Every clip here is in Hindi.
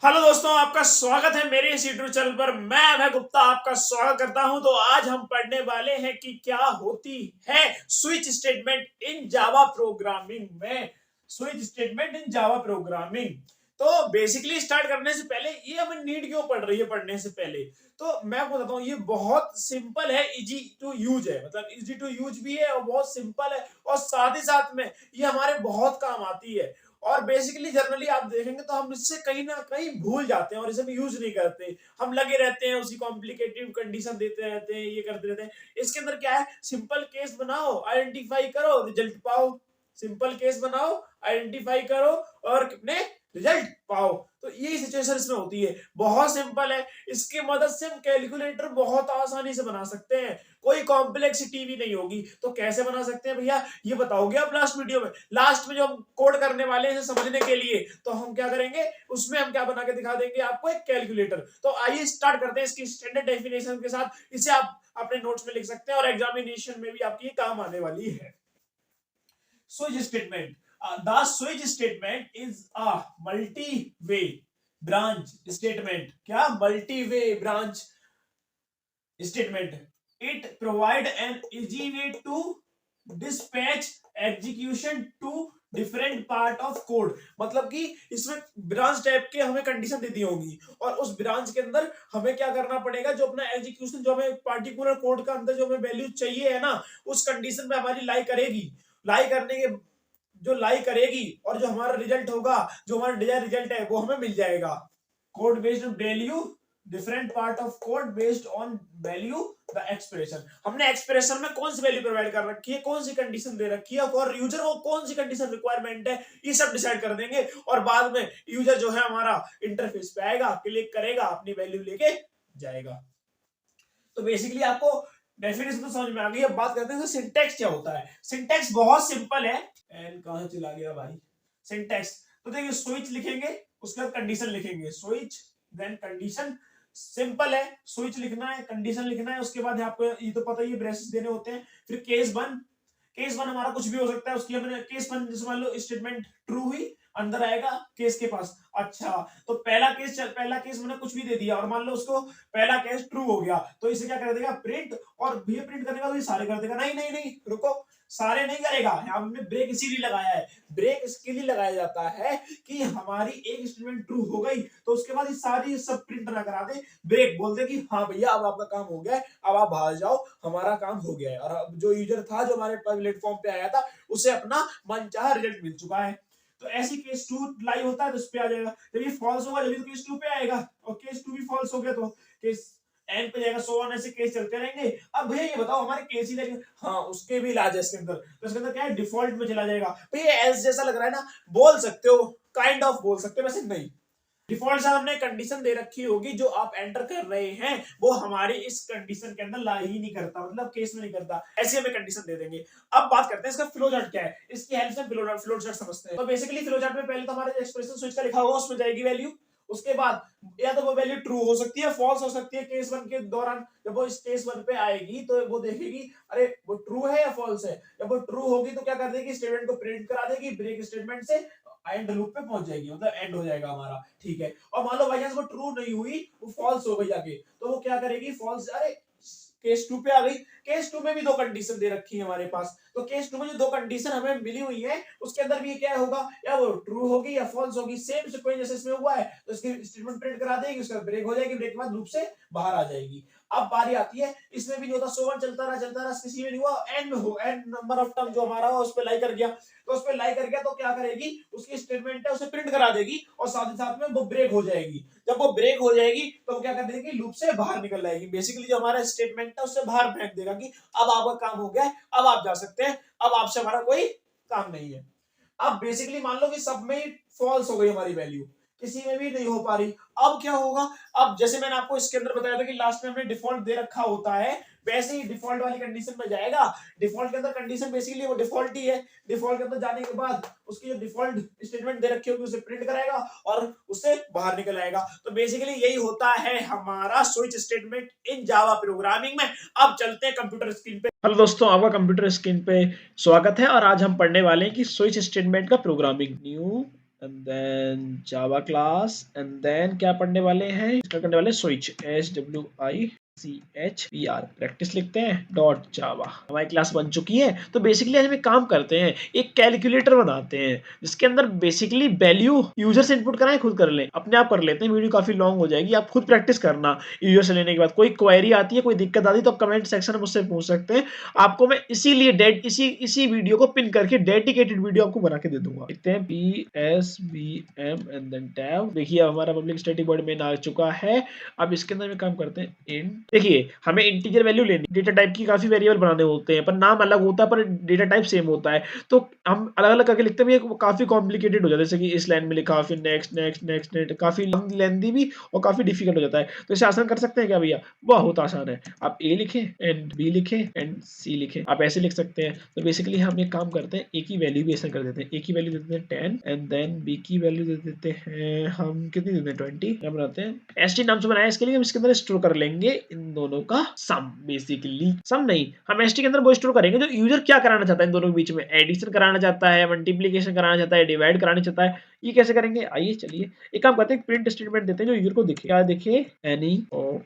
हेलो दोस्तों, आपका स्वागत है मेरे इस यूट्यूब चैनल पर। मैं अभय गुप्ता आपका स्वागत करता हूं। तो आज हम पढ़ने वाले हैं कि क्या होती है switch statement in Java programming में। Switch statement in Java programming. तो बेसिकली स्टार्ट करने से पहले ये हमें नीड क्यों पड़ रही है पढ़ने से पहले, तो मैं आपको बताता हूँ। ये बहुत सिंपल है, इजी टू यूज है, मतलब इजी टू यूज भी है और बहुत सिंपल है, और साथ ही साथ में ये हमारे बहुत काम आती है। और बेसिकली जनरली आप देखेंगे तो हम इससे कहीं ना कहीं भूल जाते हैं और इसे हम यूज नहीं करते। हम लगे रहते हैं उसी कॉम्प्लिकेटिव कंडीशन देते रहते हैं, ये करते रहते हैं। इसके अंदर क्या है, सिंपल केस बनाओ, आइडेंटिफाई करो, रिजल्ट पाओ। सिंपल केस बनाओ, आइडेंटिफाई करो और कितने रिजल्ट पाओ। तो यही सिचुएशन इसमें होती है, बहुत सिंपल है। इसकी मदद से हम कैलकुलेटर बहुत आसानी से बना सकते हैं, कोई कॉम्प्लेक्सिटी भी नहीं होगी। तो कैसे बना सकते हैं भैया, ये बताओगे आप लास्ट वीडियो में। लास्ट में जो हम कोड करने वाले हैं समझने के लिए, तो हम क्या करेंगे, उसमें हम क्या बना के दिखा देंगे आपको, एक कैलकुलेटर। तो आइए स्टार्ट करते हैं इसकी स्टैंडर्ड डेफिनेशन के साथ। इसे आप अपने नोट्स में लिख सकते हैं और एग्जामिनेशन में भी आपकी काम आने वाली है। Switch statement, the switch statement is a multi-way branch statement। क्या multi-way branch statement? It provide an easy way to dispatch execution to different part of code. मतलब कि इसमें ब्रांच टाइप के हमें कंडीशन दे दी होंगी और उस ब्रांच के अंदर हमें क्या करना पड़ेगा, जो अपना एग्जीक्यूशन, जो हमें पार्टिकुलर कोड का अंदर जो हमें वैल्यू चाहिए है ना, उस कंडीशन में हमारी लाई करेगी। लाई करने के जो लाई करेगी और जो हमारा रिजल्ट होगा, जो हमारा डिजायर रिजल्ट है, वो हमें मिल जाएगा। Code based value, different part of code based on value the expression. हमने एक्सप्रेशन में कौन सी वैल्यू प्रोवाइड कर रखी है, कौन सी कंडीशन दे रखी है और यूजर को कौन सी कंडीशन रिक्वायरमेंट है, ये सब डिसाइड कर देंगे। और बाद में यूजर जो है हमारा इंटरफेस पे आएगा, क्लिक करेगा, अपनी वैल्यू लेके जाएगा। तो बेसिकली आपको डेफिनेशन तो समझ में आ गई। अब बात करते हैं तो सिंटैक्स क्या होता है। सिंटैक्स बहुत सिंपल है। एन कहां चला गया भाई, सिंटैक्स। तो देखिए, स्विच लिखेंगे, उसके बाद कंडीशन लिखेंगे, स्विच देन कंडीशन। सिंपल है, स्विच लिखना है, कंडीशन लिखना है, उसके बाद आपको ये तो पता ही है ब्रेसेस देने होते हैं। फिर केस वन, केस वन हमारा कुछ भी हो सकता है, उसकी हमने केस वन जैसे मान लो स्टेटमेंट ट्रू हुई, अंदर आएगा केस के पास। अच्छा, तो पहला केस मैंने कुछ भी दे दिया और मान लो उसको पहला केस ट्रू हो गया, तो इसे क्या कर देगा, प्रिंट। और भैया प्रिंट करने का भी सारे कर देगा, नहीं नहीं नहीं रुको, सारे नहीं करेगा। हमने ब्रेक इसीलिए लगाया है, ब्रेक इसके लिए लगाया जाता है कि हमारी एक स्टेटमेंट ट्रू हो गई तो उसके बाद ये सारी सब प्रिंट ना करा दे, ब्रेक बोल दे कि हाँ भैया अब आपका काम हो गया है, अब आप बाहर जाओ, हमारा काम हो गया है। और अब जो यूजर था, जो हमारे प्लेटफॉर्म पे आया था, उसे अपना मनचाहा रिजल्ट मिल चुका है। तो ऐसी केस टू लाइव होता है तो उस पे आ जाएगा। जब ये फॉल्स होगा जब तो केस टू पे आएगा, और केस टू भी फॉल्स हो गया तो केस एन पे जाएगा। सो ऑन, ऐसे केस चलते रहेंगे। अब भैया ये बताओ, हमारे केस ही लगे, हाँ उसके भी इलाज है इसके अंदर। तो इसके अंदर क्या है, डिफॉल्ट में चला जाएगा। भैया एल्स जैसा लग रहा है ना, बोल सकते हो, काइंड ऑफ बोल सकते हो, वैसे नहीं। डिफॉल्ट से हमने कंडीशन दे रखी होगी, जो आप एंटर कर रहे हैं वो हमारी इस कंडीशन के अंदर ला ही नहीं करता, मतलब केस में नहीं करता, ऐसे हमें कंडीशन दे देंगे। अब बात करते हैं इसका फ्लो चार्ट क्या है, इसकी हेल्प से फ्लो चार्ट समझते हैं। तो बेसिकली फ्लो चार्ट में पहले तो हमारे एक्सप्रेशन स्विच का लिखा होगा, उसमें जाएगी वैल्यू। उसके बाद या तो वो वैल्यू ट्रू हो सकती है, फॉल्स हो सकती है। केस वन के दौरान जब वो इस केस वन पे आएगी तो वो देखेगी अरे वो ट्रू है या फॉल्स है। जब वो ट्रू होगी तो क्या कर देगी, स्टेटमेंट को प्रिंट करा देगी, ब्रेक स्टेटमेंट से एंड लूप पे पहुंच जाएगी, मतलब एंड हो जाएगा हमारा, ठीक है। और मान लो बाई चांस वो ट्रू नहीं हुई, वो फॉल्स हो गई जाके, तो वो क्या करेगी, फॉल्स, अरे केस टू पे आ गई। केस टू में भी दो कंडीशन दे रखी है हमारे पास, तो केस टू में जो दो कंडीशन हमें मिली हुई है उसके अंदर भी क्या होगा, या वो ट्रू होगी या फॉल्स होगी, सेम सीक्वेंस जैसे इसमें हुआ है। तो इसकी स्टेटमेंट प्रिंट करा देगी, उसका ब्रेक हो जाएगी, ब्रेक के बाद लूप से बाहर आ जाएगी। अब बारी आती है, इसमें भी नहीं होता, सो वन चलता रहा, किसी में नहीं हुआ, एन में हो, एन नंबर ऑफ टर्म जो हमारा हो उस पर लाई कर गया। तो उस पर लाई कर गया तो क्या करेगी, उसकी स्टेटमेंट है उसे प्रिंट करा देगी और साथ ही साथ में वो ब्रेक हो जाएगी। जब वो ब्रेक हो जाएगी तो क्या कर देगी, लूप से बाहर निकल जाएगी। बेसिकली जो हमारा स्टेटमेंट है उससे बाहर फेंक देगा कि अब आपका काम हो गया है, अब आप जा सकते हैं, अब आपसे हमारा कोई काम नहीं है। अब बेसिकली मान लो कि सब में फॉल्स हो गई हमारी वैल्यू, किसी में भी नहीं हो पा रही। अब क्या होगा, अब जैसे मैंने आपको इसके अंदर बताया था कि लास्ट में हमने डिफॉल्ट दे रखा होता है, वैसे ही डिफॉल्ट वाली कंडीशन में जाएगा। डिफॉल्ट के अंदर कंडीशन बेसिकली वो डिफॉल्ट ही है। डिफॉल्ट के अंदर जाने के बाद उसकी जो डिफॉल्ट स्टेटमेंट दे रखी होगी उसे प्रिंट कराएगा और उससे बाहर निकल आएगा। तो बेसिकली यही होता है हमारा switch statement in Java programming में। अब चलते हैं कंप्यूटर स्क्रीन पे। हेलो दोस्तों, आपका कंप्यूटर स्क्रीन पे स्वागत है और आज हम पढ़ने वाले हैं कि स्विच स्टेटमेंट का programming. New and then Java class and then क्या पढ़ने वाले हैं, इसका करने वाले स्विच, SWICHPR प्रैक्टिस लिखते हैं डॉट जावा। हमारी क्लास बन चुकी है। तो बेसिकली आज हम एक काम करते हैं, एक कैलकुलेटर बनाते हैं जिसके अंदर बेसिकली वैल्यू यूजर से इनपुट कराएं, खुद कर लें, अपने आप कर लेते हैं। वीडियो काफी लॉन्ग हो जाएगी, आप खुद प्रैक्टिस करना। यूजर से लेने के बाद कोई क्वेरी आती है, कोई दिक्कत आती है तो आप कमेंट सेक्शन में मुझसे पूछ सकते हैं। आपको मैं इसीलिए इसी वीडियो को पिन करके डेडिकेटेड वीडियो आपको बना के दे दूंगा। लिखते हैं PSVM एंड देन टैब। देखिए हमारा पब्लिक स्टैटिक वॉइड मेन आ चुका है। अब इसके अंदर में काम करते हैं इंट। देखिए हमें इंटीजर वैल्यू लेनी, डेटा टाइप की काफी वेरिएबल बनाने होते हैं पर नाम अलग होता है पर डेटा टाइप सेम होता है। तो हम अलग अलग करके लिखते हैं, वो काफी कॉम्प्लिकेटेड हो जाता है। जैसे कि इस लाइन में लिखा, फिर नेक्स्ट नेक्स्ट नेक्स्ट नेक्स्ट, काफी लेंथी भी और काफी डिफिकल्ट हो जाता है। तो इसे आसान कर सकते हैं क्या भैया? बहुत आसान है। आप ए लिखें एंड बी लिखें एंड सी लिखें, आप ऐसे लिख सकते हैं। तो बेसिकली हम एक काम करते हैं, ए की वैल्यू भी ऐसा कर देते हैं। ए की वैल्यू देते हैं 10 एंड देन बी की वैल्यू दे देते हैं हम, कितनी देते हैं 20। क्या बनाते हैं, एसटी नाम से बनाया इसके लिए। हम इसके अंदर स्टोर कर लेंगे इन दोनों का सम। बेसिकली सम नहीं, हम एसटी के अंदर वो स्टोर करेंगे जो यूजर क्या कराना चाहता है, इन दोनों के बीच में एडिशन कराना चाहता है, मल्टीप्लीकेशन कराना चाहता है, डिवाइड कराना चाहता है। ये कैसे करेंगे, आइए चलिए एक काम करते हैं, प्रिंट स्टेटमेंट देते हैं जो यूजर को दिखे। क्या दिखे, any of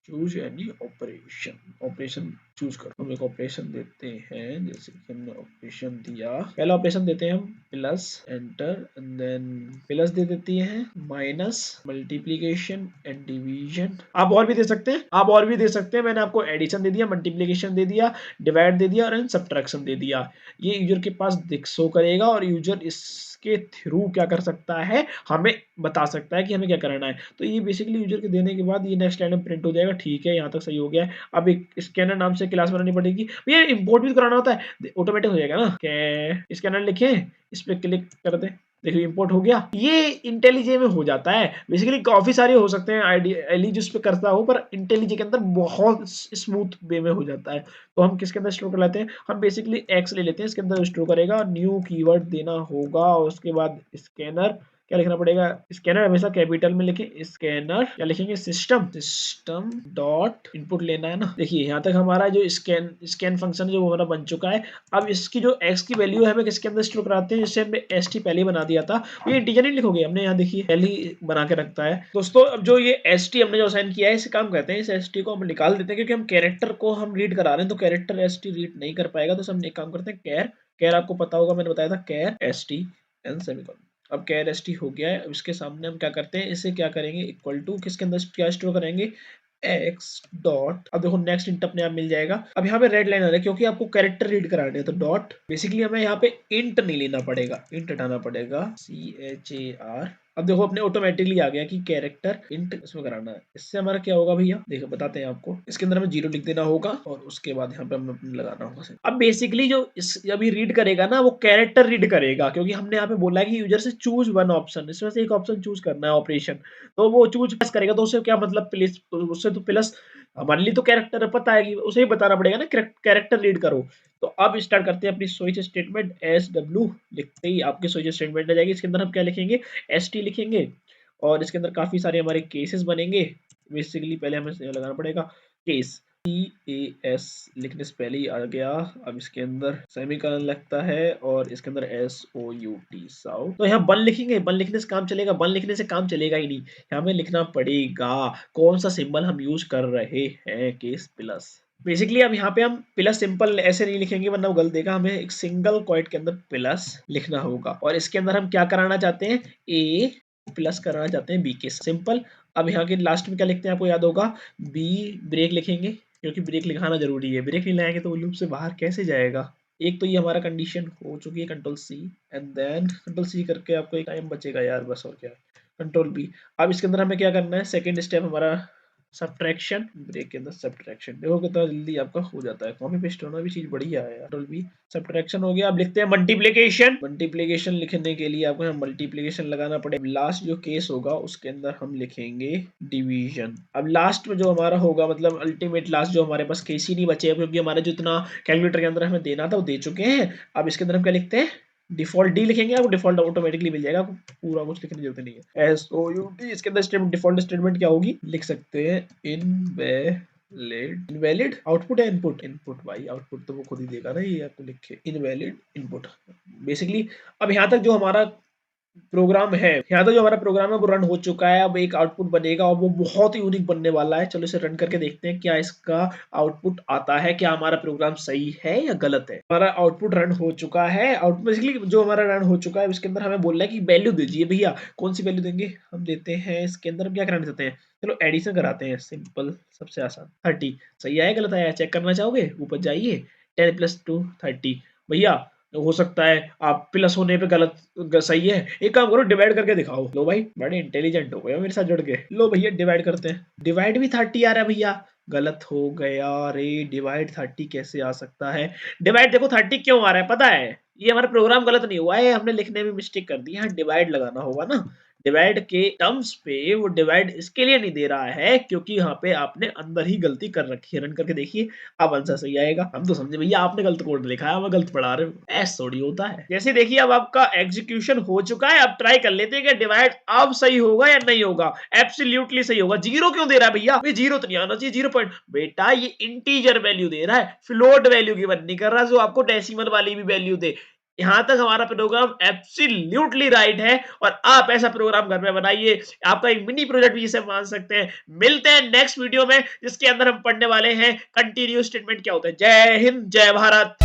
choose any operation, operation choose करो। हम एक ऑपरेशन देते हैं, जैसे कि हमने ऑपरेशन दिया, पहला ऑपरेशन देते हैं हम plus, enter and then plus दे देती है माइनस, मल्टीप्लीकेशन एंड डिवीजन। आप और भी दे सकते हैं, आप और भी दे सकते हैं। मैंने आपको एडिशन दे दिया, मल्टीप्लीकेशन दे दिया, डिवाइड दे दिया और सब्ट्रैक्शन दे दिया। ये यूजर के पास दिख शो करेगा और यूजर इसके थ्रू क्या कर सकता है, हमें बता सकता है कि हमें क्या करना है। तो ये बेसिकली यूजर के देने के बाद ये नेक्स्ट लाइन में प्रिंट हो जाएगा। ठीक है, यहाँ तक सही हो गया है। अब एक स्कैनर नाम से क्लास बनानी पड़ेगी। भैया इंपोर्ट भी तो कराना होता है, ऑटोमेटिक हो जाएगा ना। स्कैनर लिखे, इस पर क्लिक कर दे, देखिए इंपोर्ट हो गया। ये इंटेलिजे में हो जाता है। बेसिकली काफी सारे हो सकते हैं आईडी जिस पे करता हो, पर इंटेलिजे के अंदर बहुत स्मूथ वे में हो जाता है। तो हम किसके अंदर स्टोर कर लेते हैं, हम बेसिकली एक्स ले लेते हैं, इसके अंदर स्टोर करेगा, न्यू कीवर्ड देना होगा और उसके बाद स्कैनर क्या लिखना पड़ेगा, स्कैनर हमेशा कैपिटल में लिखें। स्कैनर क्या लिखेंगे, सिस्टम, सिस्टम डॉट इनपुट लेना है ना। देखिए यहाँ तक हमारा जो स्कैन फंक्शन जो हमारा बन चुका है। अब इसकी जो एक्स की वैल्यू है हमें किसके अंदर स्टोर कराते हैं, जिससे हमने एस टी पहले ही बना दिया था। ये इंटीजर नहीं लिखोगे, हमने यहाँ देखिए पहले ही बना के रखता है। दोस्तों अब जो ये एस टी हमने जो असाइन किया है, इसे काम करते हैं, इस एस टी को हम निकाल देते हैं, क्योंकि हम कैरेक्टर को हम रीड करा रहे हैं तो कैरेक्टर एस टी रीड नहीं कर पाएगा। तो हम एक काम करते हैं, कैर, कैर आपको पता होगा, मैंने बताया था कैर एस टी एंड सेमीकोलन। अब कैर एस टी हो गया है। अब इसके सामने हम क्या करते हैं, इसे क्या करेंगे, इक्वल टू किसके अंदर क्या स्टोर करेंगे, एक्स डॉट। अब देखो नेक्स्ट इंट अपने आप मिल जाएगा। अब यहाँ पे रेड लाइन आ रहा है क्योंकि आपको कैरेक्टर रीड कराने हैं, तो डॉट। बेसिकली हमें यहाँ पे इंट नहीं लेना पड़ेगा, इंट हटाना पड़ेगा, CHAR। अब देखो अपने ऑटोमेटिकली आ गया कि कैरेक्टर इंट इसमें कराना है। इससे हमारा क्या होगा भैया, देखो बताते हैं आपको। इसके अंदर हमें 0 लिख देना होगा और उसके बाद यहाँ पे हमें अपने लगाना होगा। अब बेसिकली जो इस अभी रीड करेगा ना, वो कैरेक्टर रीड करेगा, क्योंकि हमने यहाँ पे बोला है कि यूजर से चूज वन ऑप्शन, इसमें से एक ऑप्शन चूज करना है ऑपरेशन। तो वो चूज प्लस करेगा, तो उसे क्या मतलब प्लस, उससे तो प्लस हमारे लिए तो कैरेक्टर पता है कि उसे ही बताना पड़ेगा ना, कैरेक्टर रीड करो। तो अब स्टार्ट करते हैं अपनी स्विच स्टेटमेंट। SW लिखते ही आपकी स्विच स्टेटमेंट आ जाएगी। इसके अंदर हम क्या लिखेंगे, ST लिखेंगे और इसके अंदर काफी सारे हमारे केसेस बनेंगे। बेसिकली पहले हमें लगाना पड़ेगा केस, CAS लिखने से पहले ही आ गया। अब इसके अंदर सेमीकोलन लगता है और इसके अंदर SOUT साउथ। तो यहाँ वन लिखेंगे, वन लिखने से काम चलेगा, वन लिखने से काम चलेगा ही नहीं, यहाँ हमें लिखना पड़ेगा कौन सा सिंबल हम यूज कर रहे हैं, केस प्लस। बेसिकली अब यहाँ पे हम प्लस सिंपल ऐसे नहीं लिखेंगे वरना वो गलत देगा, हमें एक सिंगल क्वाइट के अंदर प्लस लिखना होगा। और इसके अंदर हम क्या कराना चाहते हैं, ए प्लस कराना चाहते हैं बी के, सिंपल। अब यहाँ के लास्ट में क्या लिखते हैं, आपको याद होगा, बी ब्रेक लिखेंगे, क्योंकि ब्रेक लिखाना जरूरी है। ब्रेक नहीं लाएंगे तो लूप से बाहर कैसे जाएगा। एक तो ये हमारा कंडीशन हो चुकी है, control C and then control C करके आपको एक टाइम बचेगा यार, बस और क्या, कंट्रोल बी। अब इसके अंदर हमें क्या करना है, सेकंड स्टेप हमारा सब्ट्रैक्शन, ब्रेक के अंदर सब्ट्रैक्शन। देखो कितना जल्दी आपका हो जाता है, कॉपी पेस्ट होना भी चीज बढ़िया है यार। कंट्रोल बी, सब्ट्रैक्शन हो गया। अब लिखते हैं मल्टीप्लिकेशन। मल्टीप्लिकेशन लिखने के लिए आपको यहाँ मल्टीप्लिकेशन लगाना पड़ेगा। लास्ट जो केस होगा उसके अंदर हम लिखेंगे डिवीजन। अब लास्ट में जो हमारा होगा, मतलब अल्टीमेट लास्ट जो हमारे पास केस ही नहीं बचे, क्योंकि हमारा जितना कैलकुलेटर के अंदर हमें देना था वो दे चुके हैं। अब इसके अंदर हम क्या लिखते हैं, डिफॉल्ट डी लिखेंगे, आपको डिफॉल्ट ऑटोमेटिकली मिल जाएगा, आपको पूरा कुछ लिखने की जरूरत नहीं है। SOUT, इसके अंदर स्टेटमेंट, डिफॉल्ट स्टेटमेंट क्या होगी, लिख सकते हैं इनवैलिड, इनवैलिड आउटपुट है, इनपुट, इनपुट भाई आउटपुट तो वो खुद ही देगा ना, ये आपको लिखे इनवैलिड इनपुट बेसिकली। अब यहाँ तक जो हमारा प्रोग्राम है। यहाँ तो जो हमारा प्रोग्राम है वो रन हो चुका है। अब एक आउटपुट बनेगा और वो बहुत ही यूनिक बनने वाला है। चलो इसे रन करके देखते हैं क्या इसका आउटपुट आता है, क्या हमारा प्रोग्राम सही है या गलत है। हमारा आउटपुट रन हो चुका है। आउटपुट बेसिकली जो हमारा रन हो चुका है उसके अंदर हमें बोल रहा है कि वैल्यू दीजिए भैया। कौन सी वैल्यू देंगे? हम देते हैं इसके अंदर, हम क्या कराना चाहते हैं, चलो एडिशन कराते हैं, सिंपल सबसे आसान 30। सही आया गलत आया चेक करना चाहोगे? ऊपर जाइए, 10 + 2 30 भैया। हो सकता है आप प्लस होने पे गलत सही है। एक काम करो डिवाइड करके दिखाओ। लो भाई बड़े इंटेलिजेंट हो गए हो मेरे साथ जुड़ के। लो भैया डिवाइड करते हैं। डिवाइड भी 30 आ रहा है भैया। गलत हो गया रे, डिवाइड 30 कैसे आ सकता है? डिवाइड देखो 30 क्यों आ रहा है पता है? ये हमारा प्रोग्राम गलत नहीं हुआ है, हमने लिखने में मिस्टेक कर दी है। डिवाइड लगाना होगा ना। डिवाइड के टर्म्स पे वो डिवाइड इसके लिए नहीं दे रहा है क्योंकि यहाँ पे आपने अंदर ही गलती कर रखी है। रन करके देखिए, अब आंसर सही आएगा। हम तो समझे भैया आपने गलत कोड लिखा है, हमें गलत पढ़ा रहे हो। ऐसा थोड़ी होता है। जैसे देखिए अब आपका एग्जीक्यूशन हो चुका है। अब ट्राई कर लेते हैं कि डिवाइड अब सही होगा या नहीं होगा। एब्सोल्युटली सही होगा। जीरो क्यों दे रहा है भैया? जीरो तो नहीं आना चाहिए, 0 पॉइंट। बेटा ये इंटीजर वैल्यू दे रहा है, फ्लोट वैल्यू गिवन नहीं कर रहा जो आपको डेसिमल वाली भी वैल्यू दे। यहां तक हमारा प्रोग्राम एब्सोल्युटली राइट है और आप ऐसा प्रोग्राम घर में बनाइए। आपका एक मिनी प्रोजेक्ट भी इसे मान सकते हैं। मिलते हैं नेक्स्ट वीडियो में जिसके अंदर हम पढ़ने वाले हैं कंटिन्यूअस स्टेटमेंट क्या होता है। जय हिंद, जय भारत।